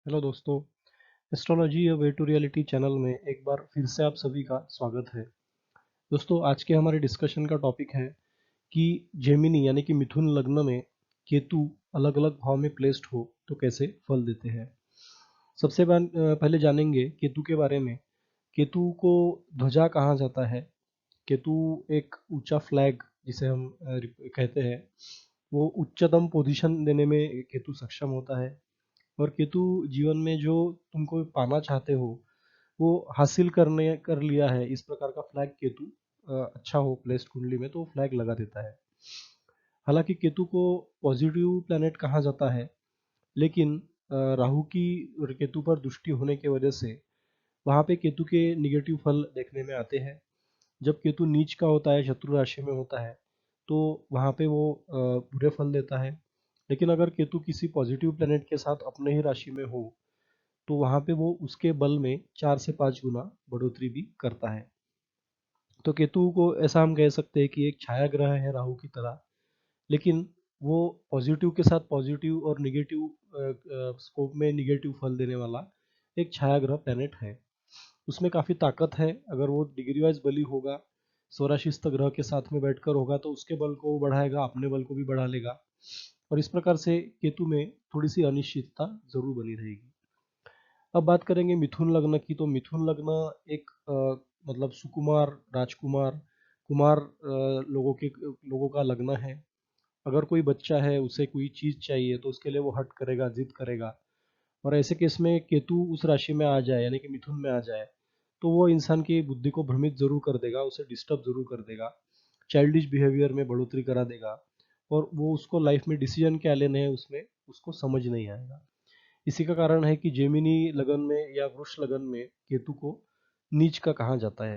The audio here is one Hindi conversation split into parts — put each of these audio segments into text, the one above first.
हेलो दोस्तों। एस्ट्रोलॉजी या वे टू रियलिटी चैनल में एक बार फिर से आप सभी का स्वागत है। दोस्तों, आज के हमारे डिस्कशन का टॉपिक है कि जेमिनी यानी कि मिथुन लग्न में केतु अलग अलग भाव में प्लेस्ड हो तो कैसे फल देते हैं। पहले जानेंगे केतु के बारे में। केतु को ध्वजा कहा जाता है। केतु एक ऊंचा फ्लैग जिसे हम कहते हैं, वो उच्चतम पोजीशन देने में केतु सक्षम होता है। और केतु जीवन में जो तुमको पाना चाहते हो वो हासिल करने कर लिया है, इस प्रकार का फ्लैग केतु अच्छा हो प्लेस्ड कुंडली में तो फ्लैग लगा देता है। हालांकि केतु को पॉजिटिव प्लैनेट कहा जाता है, लेकिन राहु की और केतु पर दृष्टि होने की वजह से वहाँ पे केतु के निगेटिव फल देखने में आते हैं। जब केतु नीच का होता है, शत्रु राशि में होता है, तो वहाँ पे वो बुरे फल देता है। लेकिन अगर केतु किसी पॉजिटिव प्लैनेट के साथ अपने ही राशि में हो तो वहाँ पे वो उसके बल में 4 से 5 गुना बढ़ोतरी भी करता है। तो केतु को ऐसा हम कह सकते हैं कि एक छाया ग्रह है राहु की तरह, लेकिन वो पॉजिटिव के साथ पॉजिटिव और निगेटिव स्कोप में निगेटिव फल देने वाला एक छाया ग्रह प्लैनेट है। उसमें काफ़ी ताकत है। अगर वो डिग्री वाइज बली होगा, स्वराशिस्त ग्रह के साथ में बैठकर होगा तो उसके बल को वो बढ़ाएगा, अपने बल को भी बढ़ा लेगा। और इस प्रकार से केतु में थोड़ी सी अनिश्चितता जरूर बनी रहेगी। अब बात करेंगे मिथुन लग्न की। तो मिथुन लग्न एक मतलब सुकुमार, राजकुमार, कुमार लोगों का लग्न है। अगर कोई बच्चा है, उसे कोई चीज चाहिए तो उसके लिए वो हट करेगा, जिद करेगा। और ऐसे केस में केतु उस राशि में आ जाए यानी कि मिथुन में आ जाए तो वो इंसान की बुद्धि को भ्रमित जरूर कर देगा, उसे डिस्टर्ब जरूर कर देगा, चाइल्डिश बिहेवियर में बढ़ोतरी करा देगा। और वो उसको लाइफ में डिसीजन क्या लेने हैं उसमें उसको समझ नहीं आएगा। इसी का कारण है कि जेमिनी लगन में या वृष लगन में केतु को नीच का कहा जाता है।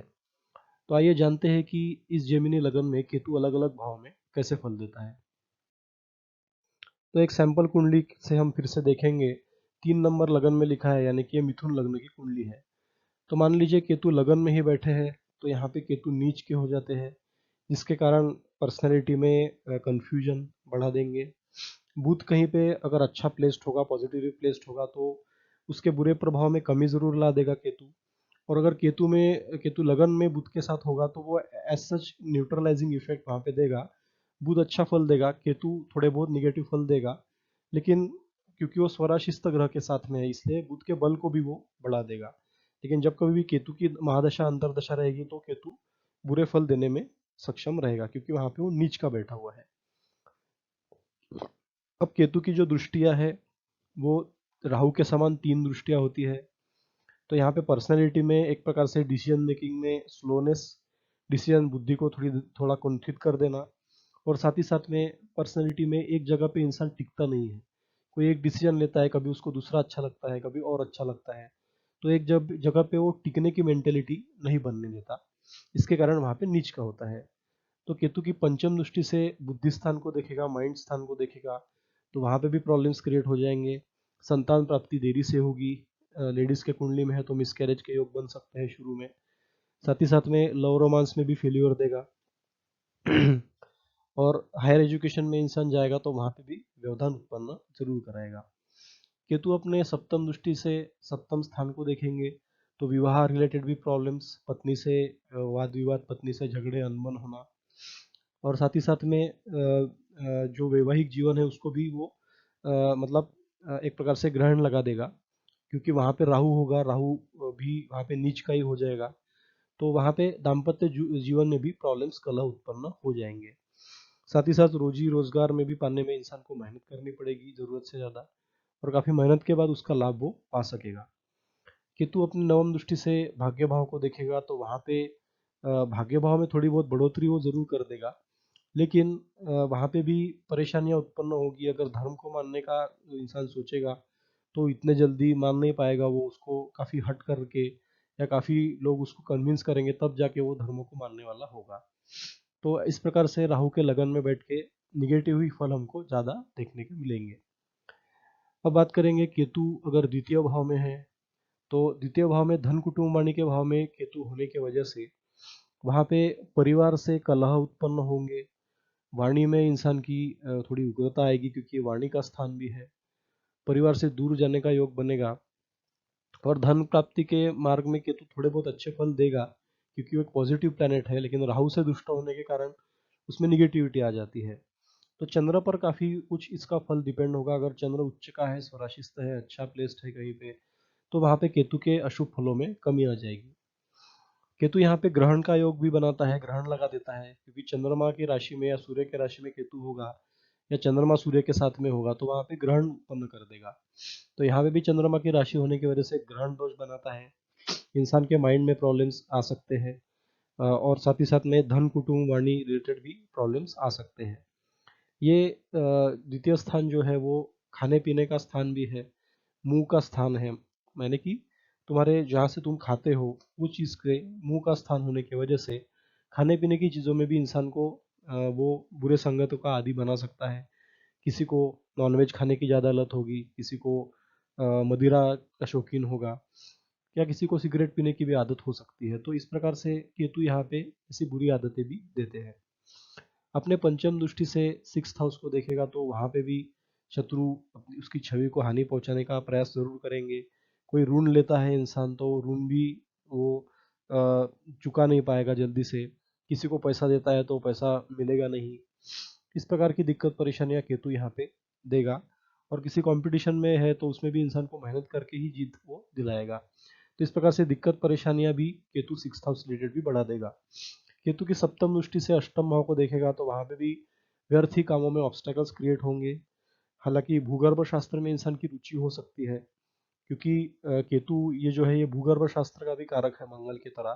तो आइए जानते हैं कि इस जेमिनी लगन में केतु अलग अलग भाव में कैसे फल देता है। तो एक सैंपल कुंडली से हम फिर से देखेंगे। 3 नंबर लगन में लिखा है यानी कि ये मिथुन लग्न की कुंडली है। तो मान लीजिए केतु लगन में ही बैठे हैं, तो यहाँ पे केतु नीच के हो जाते हैं, जिसके कारण पर्सनैलिटी में कंफ्यूजन बढ़ा देंगे। बुध कहीं पे अगर अच्छा प्लेस्ड होगा, पॉजिटिवली प्लेस्ड होगा, तो उसके बुरे प्रभाव में कमी जरूर ला देगा केतु। और अगर केतु लगन में बुध के साथ होगा तो वो एज सच न्यूट्रलाइजिंग इफेक्ट वहां पे देगा। बुध अच्छा फल देगा, केतु थोड़े बहुत निगेटिव फल देगा। लेकिन क्योंकि वो स्वराशिस्त ग्रह के साथ में है, इसलिए बुध के बल को भी वो बढ़ा देगा। लेकिन जब कभी भी केतु की महादशा अंतरदशा रहेगी तो केतु बुरे फल देने में सक्षम रहेगा, क्योंकि वहां पे वो नीच का बैठा हुआ है। अब केतु की जो दृष्टियां है वो राहु के समान 3 दृष्टियां होती है। तो यहाँ पे पर्सनैलिटी में एक प्रकार से डिसीजन मेकिंग में स्लोनेस, डिसीजन बुद्धि को थोड़ा कुंठित कर देना। और साथ ही साथ में पर्सनैलिटी में एक जगह पे इंसान टिकता नहीं है। कोई एक डिसीजन लेता है, कभी उसको दूसरा अच्छा लगता है, कभी और अच्छा लगता है। तो एक जब जगह पे वो टिकने की मेंटेलिटी नहीं बनने देता, इसके कारण वहां पे नीच का होता है। तो केतु की पंचम दृष्टि से बुद्धि स्थान को देखेगा, माइंड स्थान को देखेगा, तो वहां पे भी प्रॉब्लम्स क्रिएट हो जाएंगे। संतान प्राप्ति देरी से होगी। लेडीज के कुंडली में है तो मिसकैरेज के योग बन सकते हैं शुरू में। साथ ही साथ में लव रोमांस में भी फेल्योर देगा। और हायर एजुकेशन में इंसान जाएगा तो वहां पे भी व्यवधान उत्पन्न जरूर कराएगा। केतु अपने सप्तम दृष्टि से सप्तम स्थान को देखेंगे तो विवाह रिलेटेड भी प्रॉब्लम्स, पत्नी से वाद विवाद, पत्नी से झगड़े, अनबन होना। और साथ ही साथ में जो वैवाहिक जीवन है उसको भी वो मतलब एक प्रकार से ग्रहण लगा देगा, क्योंकि वहां पे राहु होगा। राहु भी वहां पे नीच का ही हो जाएगा। तो वहां पे दाम्पत्य जीवन में भी प्रॉब्लम्स, कलह उत्पन्न हो जाएंगे। साथ ही साथ रोजी रोजगार में भी पाने में इंसान को मेहनत करनी पड़ेगी जरूरत से ज्यादा, और काफी मेहनत के बाद उसका लाभ वो पा सकेगा। केतु अपनी नवम दृष्टि से भाग्य भाव को देखेगा तो वहां पे भाग्य भाव में थोड़ी बहुत बढ़ोतरी वो जरूर कर देगा। लेकिन वहाँ पे भी परेशानियां उत्पन्न होगी। अगर धर्म को मानने का इंसान सोचेगा तो इतने जल्दी मान नहीं पाएगा। वो उसको काफी हट करके या काफी लोग उसको कन्विंस करेंगे तब जाके वो धर्मों को मानने वाला होगा। तो इस प्रकार से राहु के लगन में बैठ के निगेटिव ही फल हमको ज्यादा देखने को मिलेंगे। अब बात करेंगे केतु अगर द्वितीय भाव में है, तो द्वितीय भाव में धन कुटुंब वाणी के भाव में केतु होने की वजह से वहाँ पे परिवार से कलह उत्पन्न होंगे। वाणी में इंसान की थोड़ी उग्रता आएगी, क्योंकि वाणी का स्थान भी है। परिवार से दूर जाने का योग बनेगा। और धन प्राप्ति के मार्ग में केतु थोड़े बहुत अच्छे फल देगा, क्योंकि वो एक पॉजिटिव प्लैनेट है, लेकिन राहु से दुष्ट होने के कारण उसमें निगेटिविटी आ जाती है। तो चंद्र पर काफी कुछ इसका फल डिपेंड होगा। अगर चंद्र उच्च का है, स्वराशिस्त है, अच्छा प्लेस्ड है कहीं पे, तो वहां पे केतु के अशुभ फलों में कमी आ जाएगी। केतु यहाँ पे ग्रहण का योग भी बनाता है, ग्रहण लगा देता है, क्योंकि चंद्रमा की राशि में या सूर्य की राशि में केतु होगा, या चंद्रमा सूर्य के साथ में होगा, तो वहां पे ग्रहण उत्पन्न कर देगा। तो यहाँ पे भी चंद्रमा की राशि होने की वजह से ग्रहण दोष बनाता है। इंसान के माइंड में प्रॉब्लम्स आ सकते हैं, और साथ ही साथ में धन कुटुंब वाणी रिलेटेड भी प्रॉब्लम्स आ सकते हैं। ये द्वितीय स्थान जो है वो खाने पीने का स्थान भी है, मुंह का स्थान है। मैंने कि तुम्हारे जहाँ से तुम खाते हो वो चीज़ के मुंह का स्थान होने की वजह से खाने पीने की चीज़ों में भी इंसान को वो बुरे संगतों का आदी बना सकता है। किसी को नॉनवेज खाने की ज़्यादा लत होगी, किसी को मदिरा का शौकीन होगा, या किसी को सिगरेट पीने की भी आदत हो सकती है। तो इस प्रकार से केतु यहाँ पे ऐसी बुरी आदतें भी देते हैं। अपने पंचम दृष्टि से सिक्स्थ हाउस को देखेगा तो वहां पे भी शत्रु अपनी उसकी छवि को हानि पहुंचाने का प्रयास जरूर करेंगे। कोई ऋण लेता है इंसान तो ऋण भी वो चुका नहीं पाएगा जल्दी से। किसी को पैसा देता है तो पैसा मिलेगा नहीं। इस प्रकार की दिक्कत परेशानियां केतु यहाँ पे देगा। और किसी कंपटीशन में है तो उसमें भी इंसान को मेहनत करके ही जीत वो दिलाएगा। तो इस प्रकार से दिक्कत परेशानियां भी केतु सिक्स हाउस रिलेटेड भी बढ़ा देगा। केतु की सप्तम दृष्टि से अष्टम भाव को देखेगा तो वहां पे भी व्यर्थ ही कामों में ऑब्स्टेकल्स क्रिएट होंगे। हालांकि भूगर्भ शास्त्र में इंसान की रुचि हो सकती है, क्योंकि केतु ये जो है ये भूगर्भ शास्त्र का भी कारक है मंगल की तरह।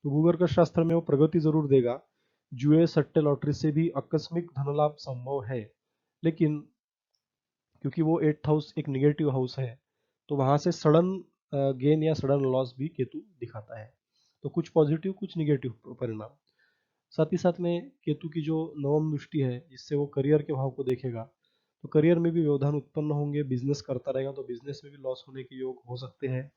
तो भूगर्भ शास्त्र में वो प्रगति जरूर देगा। जुए सट्टे लॉटरी से भी आकस्मिक धन लाभ संभव है, लेकिन क्योंकि वो एट्थ हाउस एक निगेटिव हाउस है, तो वहां से सडन गेन या सडन लॉस भी केतु दिखाता है। तो कुछ पॉजिटिव कुछ निगेटिव परिणाम। साथ ही साथ में केतु की जो नवम दृष्टि है, जिससे वो करियर के भाव को देखेगा, तो करियर में भी व्यवधान उत्पन्न होंगे। बिजनेस करता रहेगा तो बिजनेस में भी लॉस होने के योग हो सकते हैं।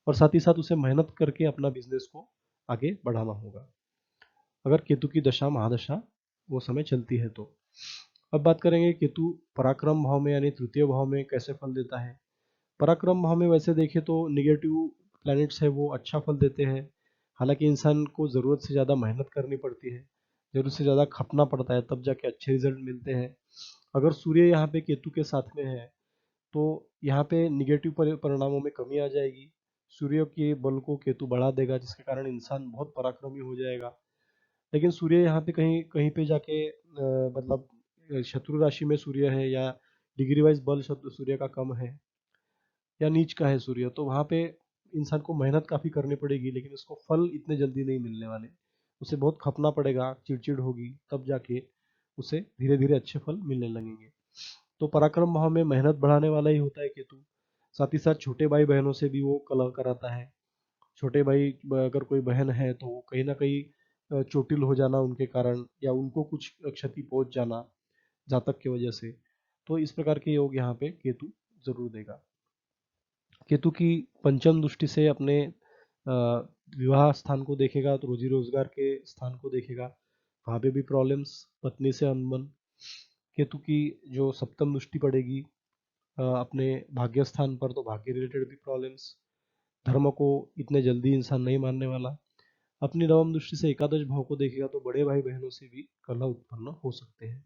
और साथ ही साथ उसे मेहनत करके अपना बिजनेस को आगे बढ़ाना होगा, अगर केतु की दशा महादशा वो समय चलती है तो। अब बात करेंगे केतु पराक्रम भाव में यानी तृतीय भाव में कैसे फल देता है। पराक्रम भाव में वैसे देखें तो निगेटिव प्लैनेट्स है वो अच्छा फल देते हैं। हालांकि इंसान को ज़रूरत से ज़्यादा मेहनत करनी पड़ती है, ज़रूरत से ज़्यादा खपना पड़ता है, तब जाके अच्छे रिजल्ट मिलते हैं। अगर सूर्य यहाँ पे केतु के साथ में है तो यहाँ पे निगेटिव परिणामों में कमी आ जाएगी। सूर्य के बल को केतु बढ़ा देगा, जिसके कारण इंसान बहुत पराक्रमी हो जाएगा। लेकिन सूर्य यहाँ पे कहीं कहीं पे जाके मतलब शत्रु राशि में सूर्य है, या डिग्री वाइज बल सूर्य का कम है, या नीच का है सूर्य, तो वहां पे इंसान को मेहनत काफी करनी पड़ेगी, लेकिन उसको फल इतने जल्दी नहीं मिलने वाले। उसे बहुत खपना पड़ेगा, चिड़चिड़ होगी, तब जाके उसे धीरे धीरे अच्छे फल मिलने लगेंगे। तो पराक्रम भाव में मेहनत बढ़ाने वाला ही होता है केतु। साथ ही साथ छोटे भाई बहनों से भी वो कलह कराता है। छोटे भाई अगर कोई बहन है तो कहीं ना कहीं चोटिल हो जाना उनके कारण, या उनको कुछ क्षति पहुंच जाना जातक की वजह से। तो इस प्रकार के योग यहाँ पे केतु जरूर देगा। केतु की पंचम दृष्टि से अपने विवाह स्थान को देखेगा तो रोजी रोजगार के स्थान को देखेगा, वहां पे भी प्रॉब्लम्स, पत्नी से अनबन। केतु की जो सप्तम दृष्टि पड़ेगी अपने भाग्य स्थान पर, तो भाग्य रिलेटेड भी प्रॉब्लम्स। धर्म को इतने जल्दी इंसान नहीं मानने वाला। अपनी नवम दृष्टि से एकादश भाव को देखेगा तो बड़े भाई बहनों से भी कलह उत्पन्न हो सकते हैं।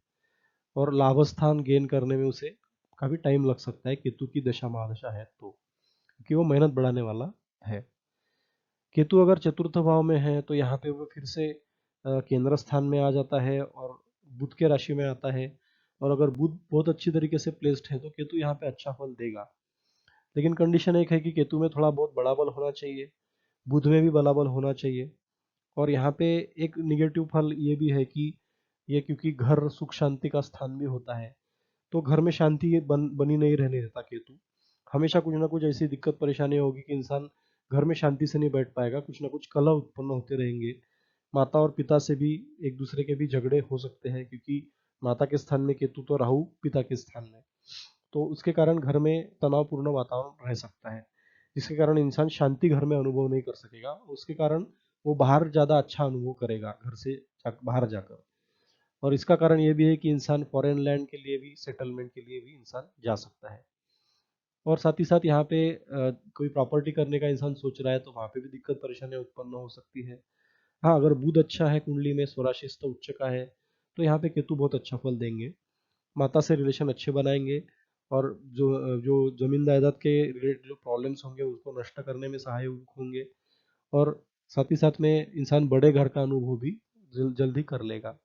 और लाभ स्थान गेन करने में उसे काफी टाइम लग सकता है केतु की दशा महादशा है तो, क्योंकि वो मेहनत बढ़ाने वाला है। केतु अगर चतुर्थ भाव में है तो यहाँ पे वो फिर से केंद्र स्थान में आ जाता है और बुध के राशि में आता है। और अगर बुध बहुत अच्छी तरीके से प्लेस्ड है तो केतु यहाँ पे अच्छा फल देगा। लेकिन कंडीशन एक है कि केतु में थोड़ा बहुत बड़ा बल होना चाहिए, बुध में भी बड़ा बल होना चाहिए। और यहाँ पे एक निगेटिव फल ये भी है कि ये क्योंकि घर सुख शांति का स्थान भी होता है, तो घर में शांति ये बनी नहीं रहने देता केतु। हमेशा कुछ ना कुछ ऐसी दिक्कत परेशानी होगी कि इंसान घर में शांति से नहीं बैठ पाएगा, कुछ ना कुछ कलह उत्पन्न होते रहेंगे। माता और पिता से भी एक दूसरे के भी झगड़े हो सकते हैं, क्योंकि माता के स्थान में केतु तो राहु पिता के स्थान में, तो उसके कारण घर में तनावपूर्ण वातावरण रह सकता है, जिसके कारण इंसान शांति घर में अनुभव नहीं कर सकेगा। उसके कारण वो बाहर ज्यादा अच्छा अनुभव करेगा घर से बाहर जाकर। और इसका कारण ये भी है कि इंसान फॉरेन लैंड के लिए भी, सेटलमेंट के लिए भी इंसान जा सकता है। और साथ ही साथ यहाँ पे कोई प्रॉपर्टी करने का इंसान सोच रहा है तो वहाँ पे भी दिक्कत परेशानियां उत्पन्न हो सकती है। हाँ, अगर बुध अच्छा है कुंडली में, स्वराशिस्त उच्च का है, तो यहाँ पे केतु बहुत अच्छा फल देंगे। माता से रिलेशन अच्छे बनाएंगे और जो जमीन जायदाद के रिलेटेड जो प्रॉब्लम्स होंगे उसको नष्ट करने में सहायक होंगे। और साथ ही साथ में इंसान बड़े घर का अनुभव भी जल्दी कर लेगा।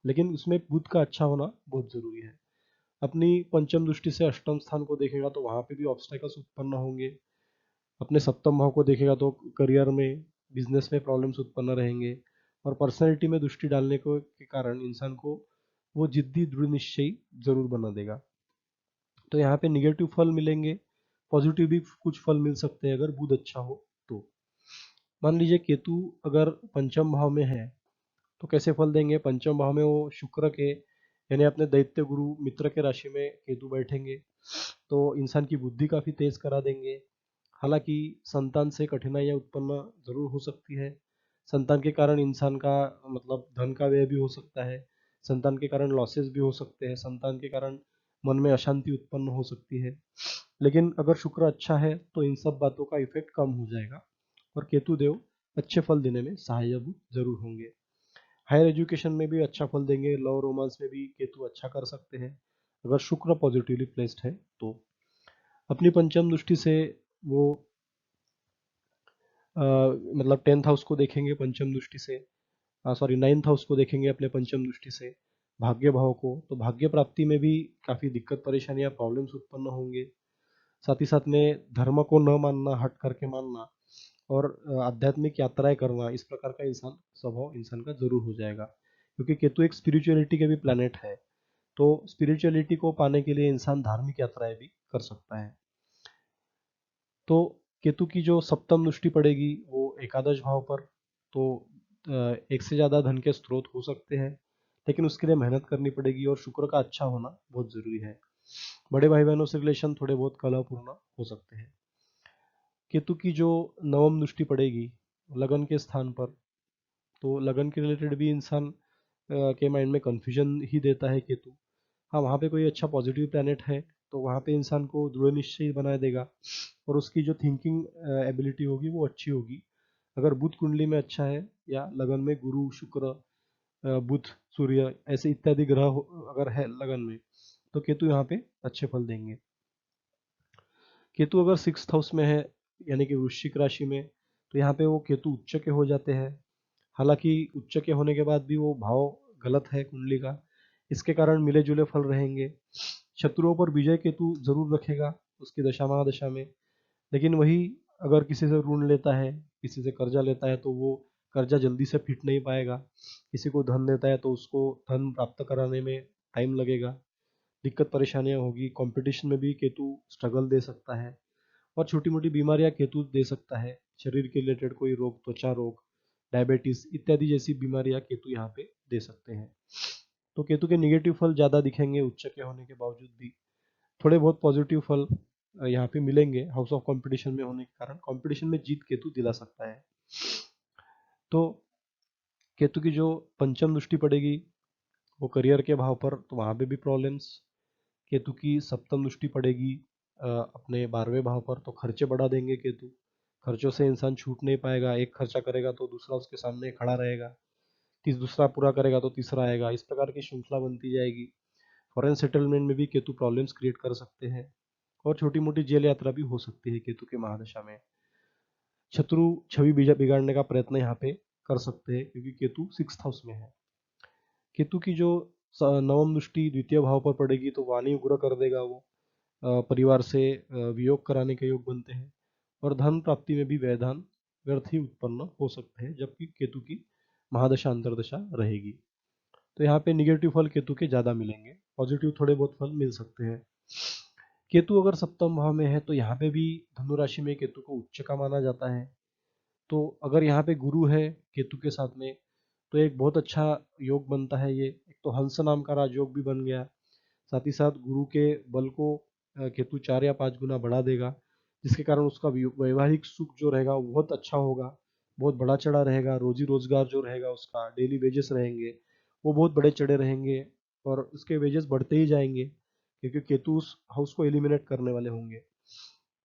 लेकिन उसमें बुध का अच्छा होना बहुत जरूरी है। अपनी पंचम दृष्टि से अष्टम स्थान को देखेगा तो वहां पे भी ऑब्स्टेकल्स उत्पन्न होंगे। अपने सप्तम भाव को देखेगा तो करियर में, बिजनेस में प्रॉब्लम्स उत्पन्न रहेंगे। और पर्सनैलिटी में दृष्टि डालने को के कारण इंसान को वो जिद्दी दृढ़ निश्चयी जरूर बना देगा। तो यहाँ पे निगेटिव फल मिलेंगे, पॉजिटिव भी कुछ फल मिल सकते हैं अगर बुध अच्छा हो तो। मान लीजिए केतु अगर पंचम भाव में है तो कैसे फल देंगे। पंचम भाव में वो शुक्र के यानी अपने दैत्य गुरु मित्र के राशि में केतु बैठेंगे तो इंसान की बुद्धि काफी तेज करा देंगे। हालांकि संतान से कठिनाइयां उत्पन्न जरूर हो सकती है। संतान के कारण इंसान का मतलब धन का व्यय भी हो सकता है। संतान के कारण लॉसेस भी हो सकते हैं। संतान के कारण मन में अशांति उत्पन्न हो सकती है। लेकिन अगर शुक्र अच्छा है तो इन सब बातों का इफेक्ट कम हो जाएगा और केतु देव अच्छे फल देने में सहायक जरूर होंगे। हायर एजुकेशन में भी अच्छा फल देंगे। लव रोमांस में भी केतु अच्छा कर सकते हैं अगर शुक्र पॉजिटिवली प्लेस्ड है तो। अपनी पंचम दृष्टि से वो मतलब 10th हाउस को देखेंगे पंचम दृष्टि से, सॉरी 9th हाउस को देखेंगे अपने पंचम दृष्टि से, भाग्य भाव को। तो भाग्य प्राप्ति में भी काफी दिक्कत परेशानियां प्रॉब्लम्स उत्पन्न होंगे। साथ ही साथ में धर्म को न मानना, हट करके मानना और आध्यात्मिक यात्राएं करना, इस प्रकार का इंसान स्वभाव इंसान का जरूर हो जाएगा। क्योंकि केतु एक स्पिरिचुअलिटी के भी प्लैनेट है तो स्पिरिचुअलिटी को पाने के लिए इंसान धार्मिक यात्राएं भी कर सकता है। तो केतु की जो सप्तम दृष्टि पड़ेगी वो एकादश भाव पर, तो एक से ज्यादा धन के स्रोत हो सकते हैं लेकिन उसके लिए मेहनत करनी पड़ेगी और शुक्र का अच्छा होना बहुत जरूरी है। बड़े भाई बहनों से रिलेशन थोड़े बहुत कलहपूर्ण हो सकते हैं। केतु की जो नवम दृष्टि पड़ेगी लगन के स्थान पर, तो लगन के रिलेटेड भी इंसान के माइंड में कंफ्यूजन ही देता है केतु। हाँ, वहाँ पे कोई अच्छा पॉजिटिव प्लैनेट है तो वहाँ पे इंसान को दृढ़ निश्चयी बना देगा और उसकी जो थिंकिंग एबिलिटी होगी वो अच्छी होगी। अगर बुध कुंडली में अच्छा है या लगन में गुरु शुक्र बुध सूर्य ऐसे इत्यादि ग्रह अगर है लगन में तो केतु यहाँ पे अच्छे फल देंगे। केतु अगर 6th हाउस में है यानी कि वृश्चिक राशि में, तो यहाँ पे वो केतु उच्च के हो जाते हैं। हालांकि उच्च के होने के बाद भी वो भाव गलत है कुंडली का, इसके कारण मिले जुले फल रहेंगे। शत्रुओं पर विजय केतु जरूर रखेगा उसकी दशा महादशा में। लेकिन वही अगर किसी से ऋण लेता है, किसी से कर्जा लेता है तो वो कर्जा जल्दी से फिट नहीं पाएगा। किसी को धन देता है तो उसको धन प्राप्त कराने में टाइम लगेगा, दिक्कत परेशानियां होगी। कंपटीशन में भी केतु स्ट्रगल दे सकता है और छोटी मोटी बीमारियां केतु दे सकता है। शरीर के रिलेटेड कोई रोग, त्वचा रोग, डायबिटीज इत्यादि जैसी बीमारियां केतु यहाँ पे दे सकते हैं। तो केतु के निगेटिव फल ज्यादा दिखेंगे उच्च के होने के बावजूद भी। थोड़े बहुत पॉजिटिव फल यहाँ पे मिलेंगे हाउस ऑफ कंपटीशन में होने के कारण। कंपटीशन में जीत केतु दिला सकता है। तो केतु की जो पंचम दृष्टि पड़ेगी वो करियर के भाव पर, तो वहां पे भी प्रॉब्लम्स। केतु की सप्तम दृष्टि पड़ेगी अपने 12वें भाव पर, तो खर्चे बढ़ा देंगे केतु। खर्चों से इंसान छूट नहीं पाएगा। एक खर्चा करेगा तो दूसरा उसके सामने खड़ा रहेगा, दूसरा पूरा करेगा तो तीसरा आएगा, इस प्रकार की श्रृंखला बनती जाएगी। फॉरेन सेटलमेंट में भी केतु प्रॉब्लम्स क्रिएट कर सकते हैं और छोटी मोटी जेल यात्रा भी हो सकती है केतु के महादशा में। शत्रु छवि बिगाड़ने का प्रयत्न यहाँ पे कर सकते हैं क्योंकि केतु 6th हाउस में है। केतु की जो नवम दृष्टि द्वितीय भाव पर पड़ेगी तो वाणी उग्र कर देगा वो। परिवार से वियोग कराने के योग बनते हैं और धन प्राप्ति में भी व्यवधान व्यर्थ ही उत्पन्न हो सकते हैं जबकि केतु की महादशा अंतर्दशा रहेगी। तो यहाँ पे निगेटिव फल केतु के ज्यादा मिलेंगे, पॉजिटिव थोड़े बहुत फल मिल सकते हैं। केतु अगर सप्तम भाव में है तो यहाँ पे भी धनु राशि में केतु को उच्च का माना जाता है। तो अगर यहाँ पे गुरु है केतु के साथ में तो एक बहुत अच्छा योग बनता है। ये एक तो हंस नाम का राजयोग भी बन गया। साथ ही साथ गुरु के बल को केतु 4 या 5 गुना बढ़ा देगा, जिसके कारण उसका वैवाहिक सुख जो रहेगा वो बहुत अच्छा होगा, बहुत बड़ा चढ़ा रहेगा। रोजी रोजगार जो रहेगा उसका, डेली वेजेस रहेंगे वो बहुत बड़े चढ़े रहेंगे और उसके वेजेस बढ़ते ही जाएंगे क्योंकि केतु उस हाउस को एलिमिनेट करने वाले होंगे।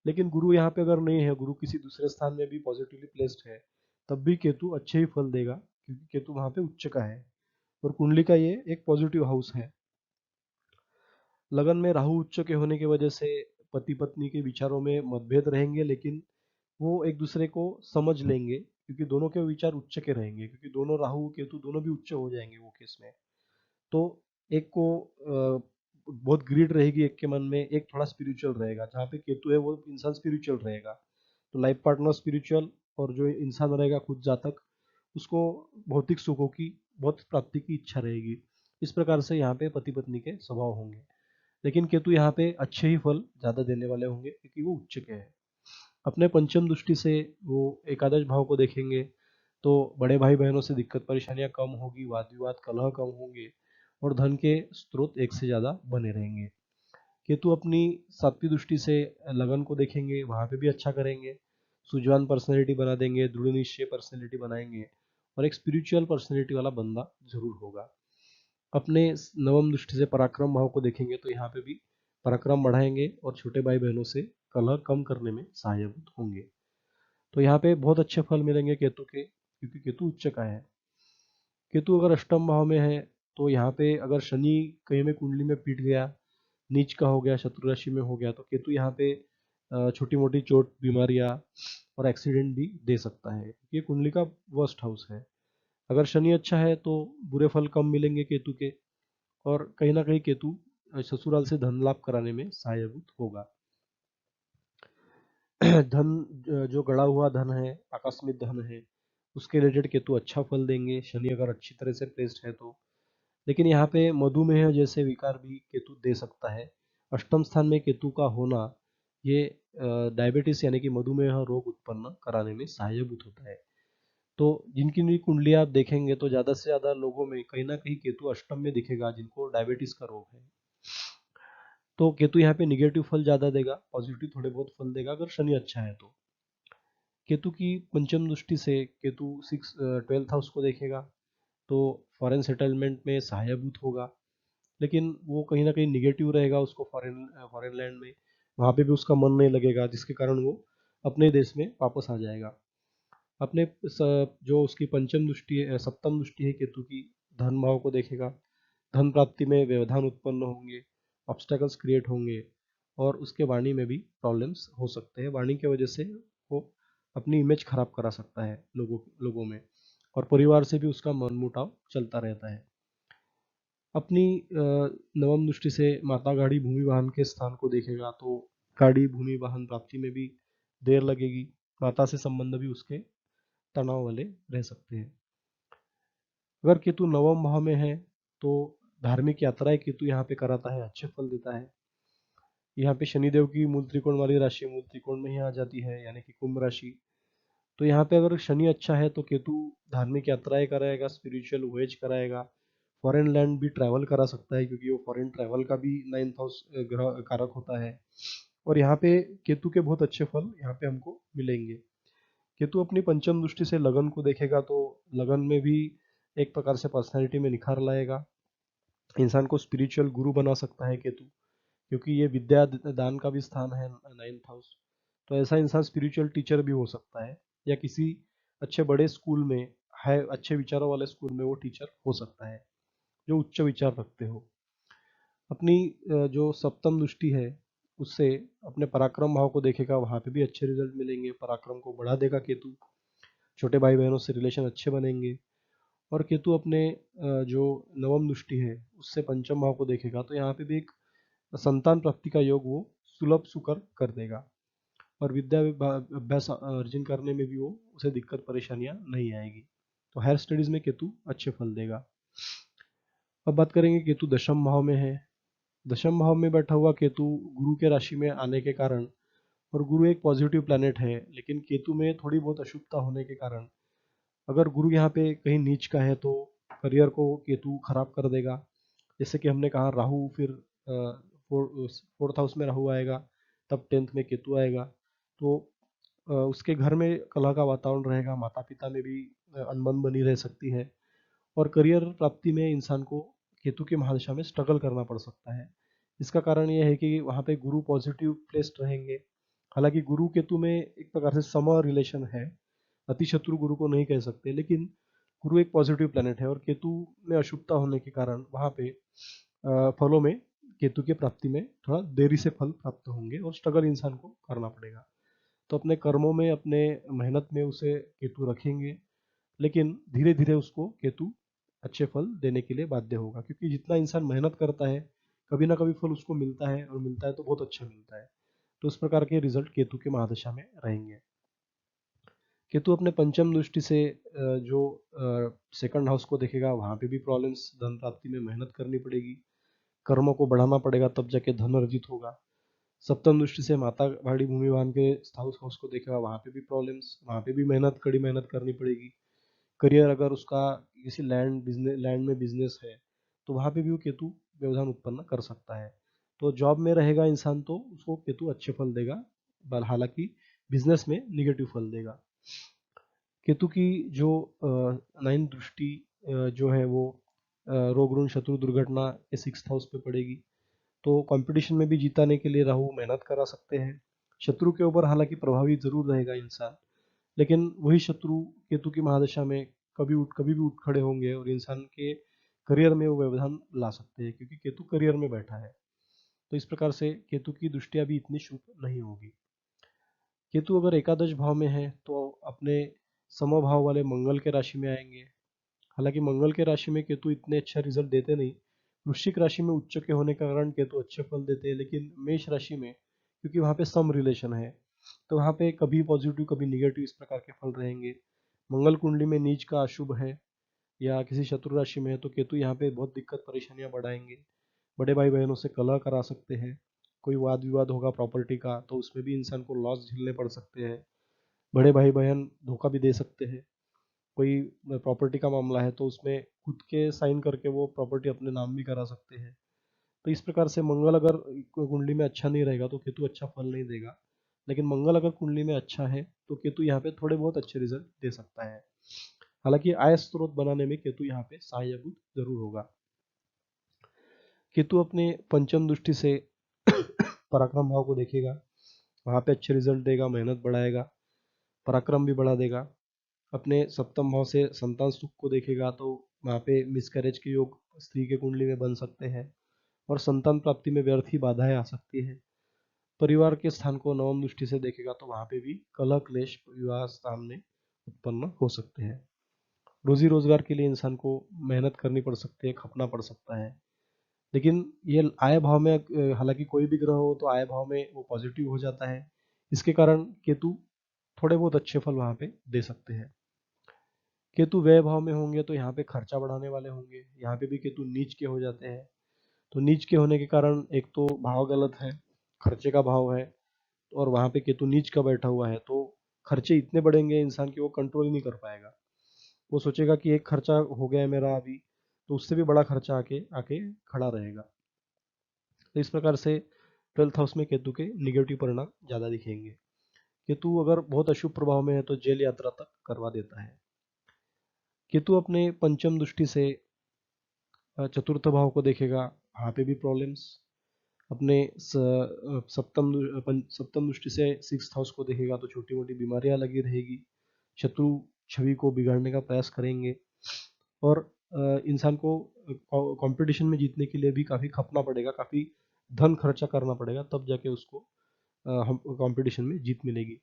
लेकिन गुरु यहाँ पे अगर नहीं है, गुरु किसी दूसरे स्थान में भी पॉजिटिवली प्लेस्ड है, तब भी केतु अच्छे ही फल देगा, क्योंकि केतु वहाँ पे उच्च का है और कुंडली का ये एक पॉजिटिव हाउस है। लगन में राहु उच्च के होने की वजह से पति पत्नी के विचारों में मतभेद रहेंगे, लेकिन वो एक दूसरे को समझ लेंगे, क्योंकि दोनों के विचार उच्च के रहेंगे, क्योंकि दोनों राहु केतु दोनों भी उच्च हो जाएंगे वो केस में। तो एक को बहुत ग्रीड रहेगी एक के मन में, एक थोड़ा स्पिरिचुअल रहेगा। जहाँ पे केतु है वो इंसान स्पिरिचुअल रहेगा, तो लाइफ पार्टनर स्पिरिचुअल, और जो इंसान रहेगा खुद जातक, उसको भौतिक सुखों की बहुत प्राप्ति की इच्छा रहेगी। इस प्रकार से यहाँ पे पति पत्नी के स्वभाव होंगे। लेकिन केतु यहाँ पे अच्छे ही फल ज्यादा देने वाले होंगे, क्योंकि वो उच्च के हैं। अपने पंचम दृष्टि से वो एकादश भाव को देखेंगे, तो बड़े भाई बहनों से दिक्कत परेशानियां कम होगी, वाद विवाद कलह कम होंगे, और धन के स्रोत एक से ज्यादा बने रहेंगे। केतु अपनी सातवीं दृष्टि से लगन को देखेंगे, वहां पे भी अच्छा करेंगे, सुजवान पर्सनैलिटी बना देंगे, दृढ़ निश्चय पर्सनैलिटी बनाएंगे, और एक स्पिरिचुअल पर्सनैलिटी वाला बंदा जरूर होगा। अपने नवम दृष्टि से पराक्रम भाव को देखेंगे, तो यहाँ पे भी पराक्रम बढ़ाएंगे और छोटे भाई बहनों से कलह कम करने में सहायक होंगे। तो यहाँ पे बहुत अच्छे फल मिलेंगे केतु के, क्योंकि केतु उच्च का है। केतु अगर अष्टम भाव में है, तो यहाँ पे अगर शनि कहीं में कुंडली में पीट गया, नीच का हो गया, शत्रु राशि में हो गया, तो केतु यहाँ पे छोटी मोटी चोट बीमारियां और एक्सीडेंट भी दे सकता है। ये कुंडली का वर्स्ट हाउस है। अगर शनि अच्छा है तो बुरे फल कम मिलेंगे केतु के, और कहीं ना कहीं केतु ससुराल से धन लाभ कराने में सहायभूत होगा। धन, जो गड़ा हुआ धन है, आकस्मिक धन है, उसके रिलेटेड केतु अच्छा फल देंगे, शनि अगर अच्छी तरह से प्लेस्ड है तो। लेकिन यहाँ पे मधुमेह जैसे विकार भी केतु दे सकता है। अष्टम स्थान में केतु का होना ये डायबिटीज यानी कि मधुमेह रोग उत्पन्न कराने में सहायभूत होता है। तो जिनकी भी कुंडली आप देखेंगे, तो ज्यादा से ज्यादा लोगों में कहीं ना कहीं केतु अष्टम में दिखेगा, जिनको डायबिटीज का रोग है। तो केतु यहाँ पे निगेटिव फल ज्यादा देगा, पॉजिटिव थोड़े बहुत फल देगा अगर शनि अच्छा है तो। केतु की पंचम दृष्टि से केतु 12th हाउस को देखेगा, तो फॉरेन सेटलमेंट में सहायभूत होगा, लेकिन वो कहीं ना कहीं निगेटिव रहेगा, उसको फॉरेन फॉरेन लैंड में वहाँ पे भी उसका मन नहीं लगेगा, जिसके कारण वो अपने देश में वापस आ जाएगा। अपने जो उसकी पंचम दृष्टि है, सप्तम दृष्टि है केतु की, धन भाव को देखेगा। धन प्राप्ति में व्यवधान उत्पन्न होंगे, ऑब्स्टेकल्स क्रिएट होंगे, और उसके वाणी में भी प्रॉब्लम्स हो सकते हैं। वाणी की वजह से वो अपनी इमेज खराब करा सकता है लोगों में, और परिवार से भी उसका मनमुटाव चलता रहता है। अपनी नवम दृष्टि से माता गाड़ी भूमि वाहन के स्थान को देखेगा, तो गाड़ी भूमि वाहन प्राप्ति में भी देर लगेगी, माता से संबंध भी उसके तनाव वाले रह सकते हैं। अगर केतु नवम भाव में है, तो धार्मिक यात्राएं केतु यहाँ पे कराता है, अच्छे फल देता है। यहाँ पे शनिदेव की मूल त्रिकोण वाली राशि मूल त्रिकोण में ही आ जाती है, यानी कि कुंभ राशि। तो यहाँ पे अगर शनि अच्छा है तो केतु धार्मिक यात्राएं कराएगा, स्पिरिचुअल वॉयज कराएगा, फॉरेन लैंड भी ट्रैवल करा सकता है, क्योंकि वो फॉरेन ट्रैवल का भी 9th हाउस ग्रह कारक होता है। और यहाँ पे केतु के बहुत अच्छे फल यहाँ पे हमको मिलेंगे। केतु अपनी पंचम दृष्टि से लगन को देखेगा, तो लगन में भी एक प्रकार से पर्सनैलिटी में निखार लाएगा, इंसान को स्पिरिचुअल गुरु बना सकता है केतु, क्योंकि ये विद्या दान का भी स्थान है 9th हाउस। तो ऐसा इंसान स्पिरिचुअल टीचर भी हो सकता है, या किसी अच्छे बड़े स्कूल में है, अच्छे विचारों वाले स्कूल में वो टीचर हो सकता है, जो उच्च विचार रखते हो। अपनी जो सप्तम दृष्टि है, उससे अपने पराक्रम भाव को देखेगा, वहां पे भी अच्छे रिजल्ट मिलेंगे, पराक्रम को बढ़ा देगा केतु, छोटे भाई बहनों से रिलेशन अच्छे बनेंगे। और केतु अपने जो नवम दृष्टि है उससे पंचम भाव को देखेगा, तो यहाँ पे भी एक संतान प्राप्ति का योग वो सुलभ सुकर कर देगा, और विद्या अभ्यास अर्जन करने में भी वो उसे दिक्कत परेशानियां नहीं आएगी। तो हायर स्टडीज में केतु अच्छे फल देगा। अब बात करेंगे, केतु दशम भाव में है। दशम भाव में बैठा हुआ केतु गुरु के राशि में आने के कारण, और गुरु एक पॉजिटिव प्लैनेट है, लेकिन केतु में थोड़ी बहुत अशुभता होने के कारण, अगर गुरु यहाँ पे कहीं नीच का है तो करियर को केतु खराब कर देगा। जैसे कि हमने कहा, राहु फिर फोर्थ हाउस में राहु आएगा, तब 10th में केतु आएगा, तो उसके घर में कलह का वातावरण रहेगा, माता पिता में भी अनबन बनी रह सकती है, और करियर प्राप्ति में इंसान को केतु की महादशा में स्ट्रगल करना पड़ सकता है। इसका कारण यह है कि वहाँ पे गुरु पॉजिटिव प्लेस्ड रहेंगे, हालांकि गुरु केतु में एक प्रकार से सम रिलेशन है, अतिशत्रु गुरु को नहीं कह सकते, लेकिन गुरु एक पॉजिटिव प्लेनेट है और केतु में अशुभता होने के कारण वहां पे फलों में केतु की प्राप्ति में थोड़ा देरी से फल प्राप्त होंगे और स्ट्रगल इंसान को करना पड़ेगा। तो अपने कर्मों में, अपने मेहनत में उसे केतु रखेंगे, लेकिन धीरे धीरे उसको केतु अच्छे फल देने के लिए बाध्य होगा, क्योंकि जितना इंसान मेहनत करता है कभी ना कभी फल उसको मिलता है, और मिलता है तो बहुत अच्छा मिलता है। तो उस प्रकार के रिजल्ट केतु के महादशा में रहेंगे। केतु अपने पंचम दृष्टि से जो सेकंड हाउस को देखेगा, वहां पे भी प्रॉब्लम्स, धन प्राप्ति में मेहनत करनी पड़ेगी, कर्मों को बढ़ाना पड़ेगा, तब जाके धन अर्जित होगा। सप्तम दृष्टि से माता भाड़ी भूमि वाहन के हाउस हाउस को देखेगा, वहां पे भी प्रॉब्लम्स, वहां पे भी मेहनत, कड़ी मेहनत करनी पड़ेगी। करियर, अगर उसका किसी लैंड में बिजनेस है, तो वहां पे भी वो केतु व्यवधान उत्पन्न कर सकता है। तो जॉब में रहेगा इंसान तो उसको केतु अच्छे फल देगा, हालांकि बिजनेस में निगेटिव फल देगा। केतु की जो नाइन दृष्टि जो है वो रोग ऋण शत्रु दुर्घटना के सिक्स हाउस पे पड़ेगी। तो कंपटीशन में भी जीताने के लिए राहु मेहनत करा सकते हैं। शत्रु के ऊपर हालांकि प्रभावी जरूर रहेगा इंसान, लेकिन वही शत्रु केतु की महादशा में कभी भी उठ खड़े होंगे और इंसान के करियर में वो व्यवधान ला सकते हैं, क्योंकि केतु करियर में बैठा है। तो इस प्रकार से केतु की दृष्टियां भी इतनी शुभ नहीं होगी। केतु अगर एकादश भाव में है तो अपने समभाव वाले मंगल के राशि में आएंगे। हालांकि मंगल के राशि में केतु इतने अच्छा रिजल्ट देते नहीं। वृश्चिक राशि में उच्च के होने के कारण केतु अच्छे फल देते हैं, लेकिन मेष राशि में क्योंकि वहां पे सम रिलेशन है, तो वहां पे कभी पॉजिटिव कभी निगेटिव इस प्रकार के फल रहेंगे। मंगल कुंडली में नीच का अशुभ है या किसी शत्रु राशि में है, तो केतु यहाँ पे बहुत दिक्कत परेशानियां बढ़ाएंगे। बड़े भाई बहनों से कलह करा सकते हैं, कोई वाद विवाद होगा प्रॉपर्टी का तो उसमें भी इंसान को लॉस झेलने पड़ सकते हैं। बड़े भाई बहन धोखा भी दे सकते हैं। कोई प्रॉपर्टी का मामला है तो उसमें खुद के साइन करके वो प्रॉपर्टी अपने नाम भी करा सकते हैं। तो इस प्रकार से मंगल अगर कुंडली में अच्छा नहीं रहेगा तो केतु अच्छा फल नहीं देगा, लेकिन मंगल अगर कुंडली में अच्छा है तो केतु यहाँ पे थोड़े बहुत अच्छे रिजल्ट दे सकता है। हालांकि आय स्रोत बनाने में केतु यहाँ पे सहायभूत जरूर होगा। केतु अपने पंचम दृष्टि से पराक्रम भाव को देखेगा, वहां पे अच्छे रिजल्ट देगा, मेहनत बढ़ाएगा, पराक्रम भी बढ़ा देगा। अपने सप्तम भाव से संतान सुख को देखेगा, तो वहां पे मिसकैरेज के योग स्त्री के कुंडली में बन सकते हैं और संतान प्राप्ति में व्यर्थ ही बाधाएं आ सकती है। परिवार के स्थान को नवम दृष्टि से देखेगा तो वहां पे भी कलह क्लेश विवाह स्थान में उत्पन्न हो सकते हैं। रोजी रोजगार के लिए इंसान को मेहनत करनी पड़ सकती है, खपना पड़ सकता है। लेकिन ये आय भाव में हालांकि कोई भी ग्रह हो तो आय भाव में वो पॉजिटिव हो जाता है, इसके कारण केतु थोड़े बहुत अच्छे फल वहां पे दे सकते हैं। केतु व्यय भाव में होंगे तो यहाँ पे खर्चा बढ़ाने वाले होंगे। यहाँ पे भी केतु नीच के हो जाते हैं, तो नीच के होने के कारण एक तो भाव गलत है, खर्चे का भाव है, और वहां पे केतु नीच का बैठा हुआ है, तो खर्चे इतने बढ़ेंगे इंसान की वो कंट्रोल ही नहीं कर पाएगा। वो सोचेगा कि एक खर्चा हो गया है मेरा अभी, तो उससे भी बड़ा खर्चा आके आके खड़ा रहेगा। तो इस प्रकार से ट्वेल्थ हाउस में केतु के निगेटिव परिणाम ज्यादा दिखेंगे। केतु अगर बहुत अशुभ प्रभाव में है तो जेल यात्रा तक करवा देता है। केतु अपने पंचम दृष्टि से चतुर्थ भाव को देखेगा, वहाँ पे भी प्रॉब्लम्स। अपने सप्तम दृष्टि से सिक्स्थ हाउस को देखेगा तो छोटी मोटी बीमारियां लगी रहेगी, शत्रु छवि को बिगाड़ने का प्रयास करेंगे, और इंसान को कंपटीशन में जीतने के लिए भी काफी खपना पड़ेगा, काफी धन खर्चा करना पड़ेगा, तब जाके उसको हम कंपटीशन में जीत मिलेगी।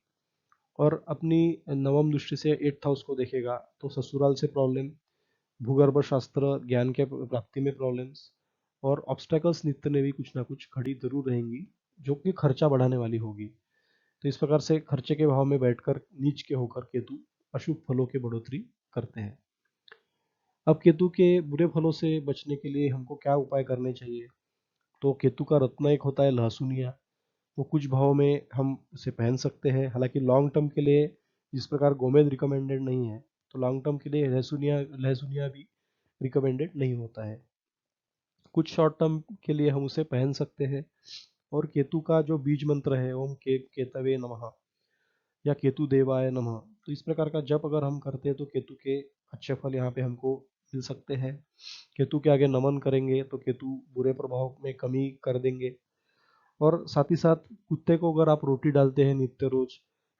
और अपनी नवम दृष्टि से एट्थ हाउस को देखेगा तो ससुराल से प्रॉब्लम, भूगर्भ शास्त्र ज्ञान के प्राप्ति में प्रॉब्लम्स, और ऑब्स्टेकल्स नित्य ने भी कुछ ना कुछ खड़ी जरूर रहेंगी, जो कि खर्चा बढ़ाने वाली होगी। तो इस प्रकार से खर्चे के भाव में बैठकर नीच के होकर केतु अशुभ फलों की बढ़ोतरी करते हैं। अब केतु के बुरे फलों से बचने के लिए हमको क्या उपाय करने चाहिए? तो केतु का रत्न एक होता है लहसुनिया, वो कुछ भाव में हम उसे पहन सकते हैं। हालांकि लॉन्ग टर्म के लिए जिस प्रकार गोमेद रिकमेंडेड नहीं है, तो लॉन्ग टर्म के लिए लहसुनिया लहसुनिया भी रिकमेंडेड नहीं होता है। कुछ शॉर्ट टर्म के लिए हम उसे पहन सकते हैं। और केतु का जो बीज मंत्र है ओम केतवे नमः या केतु देवाय नमः, तो इस प्रकार का जप अगर हम करते हैं तो केतु के अच्छे फल यहाँ पे हमको मिल सकते हैं। केतु के आगे नमन करेंगे तो केतु बुरे प्रभाव में कमी कर देंगे। और साथ ही साथ कुत्ते को अगर आप रोटी डालते हैं नित्य रोज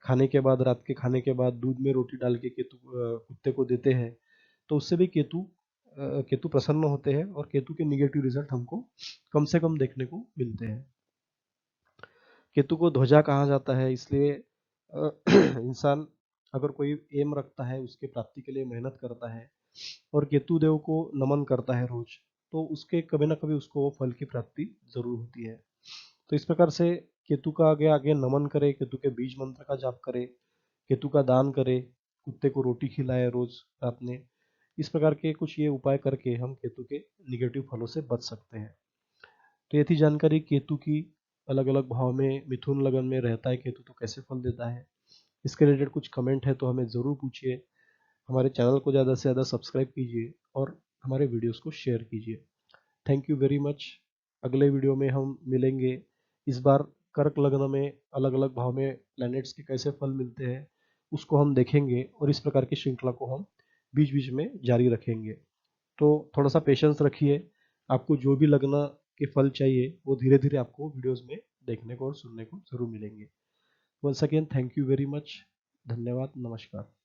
खाने के बाद, रात के खाने के बाद दूध में रोटी डाल के कुत्ते को देते हैं, तो उससे भी केतु प्रसन्न होते हैं और केतु के निगेटिव रिजल्ट हमको कम से कम देखने को मिलते हैं। केतु को ध्वजा कहा जाता है, इसलिए इंसान अगर कोई एम रखता है, उसके प्राप्ति के लिए मेहनत करता है और केतु देव को नमन करता है रोज, तो उसके कभी ना कभी उसको वो फल की प्राप्ति जरूर होती है। तो इस प्रकार से केतु का आगे आगे नमन करे, केतु के बीज मंत्र का जाप करे, केतु का दान करे, कुत्ते को रोटी खिलाए रोज रात में। इस प्रकार के कुछ ये उपाय करके हम केतु के निगेटिव फलों से बच सकते हैं। तो ये थी जानकारी केतु की। अलग अलग भाव में मिथुन लगन में रहता है केतु तो कैसे फल देता है। इसके रिलेटेड कुछ कमेंट है तो हमें ज़रूर पूछिए। हमारे चैनल को ज़्यादा से ज़्यादा सब्सक्राइब कीजिए और हमारे वीडियोस को शेयर कीजिए। Thank you very much. अगले वीडियो में हम मिलेंगे। इस बार कर्क लग्न में अलग अलग भाव में प्लैनेट्स के कैसे फल मिलते हैं उसको हम देखेंगे और इस प्रकार की श्रृंखला को हम बीच बीच में जारी रखेंगे। तो थोड़ा सा पेशेंस रखिए। आपको जो भी लग्न के फल चाहिए वो धीरे धीरे आपको वीडियोस में देखने को और सुनने को जरूर मिलेंगे। Once again thank you very much. धन्यवाद। नमस्कार।